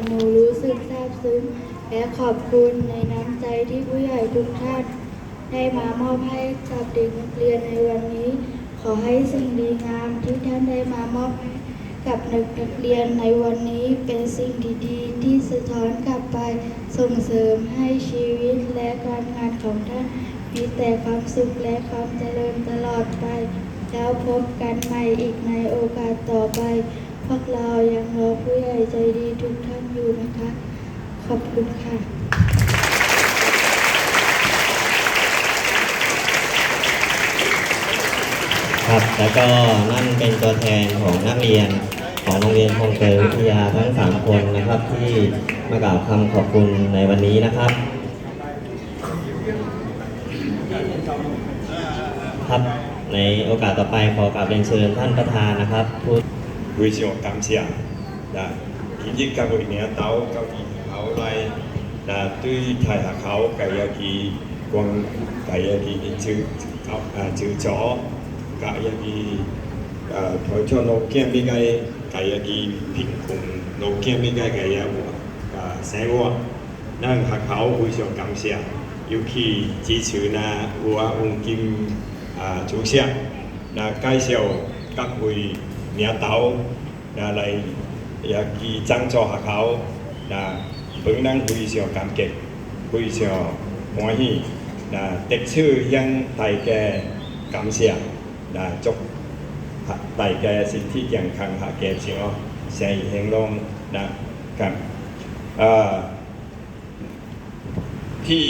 หนูรู้สึกซาบซึ้งและขอบคุณในน้ำใจที่ผู้ใหญ่ทุกท่านได้มามอบให้กับเด็กนักเรียนในวันนี้ขอให้สิ่งดีงามที่ท่านได้มามอบให้กับนักเรียนในวันนี้เป็นสิ่งดีๆที่สะท้อนกลับไปส่งเสริมให้ชีวิตและการงานของท่านมีแต่ความสุขและความเจริญตลอดไปแล้วพบกันใหม่อีกในโอกาสต่อไปพวกเรายังรอผู้ใหญ่ใจดีทุกท่านอยู่นะคะขอบคุณค่ะครับแล้วก็นั่นเป็นตัวแทนของนักเรียนของโรงเรียนคลองเตยวิทยาทั้ง3คนนะครับที่มากล่าวคำขอบคุณในวันนี้นะครับครับในโอกาสต่อไปขอกราบเรียนเชิญท่านประธานนะครับพูด非常感謝今日教育領導教育校內對大學校嘅一個關係一個就助嘅一個台中路徑邊個嘅一個貧窮路徑邊個嘅一個生活，咱學校非常感謝，尤其支持有黃金主席介紹各位領導來贊助學校，本人非常感激，非常歡喜，得到向大家感謝，祝大家身體健康和健康，生意興隆，ที่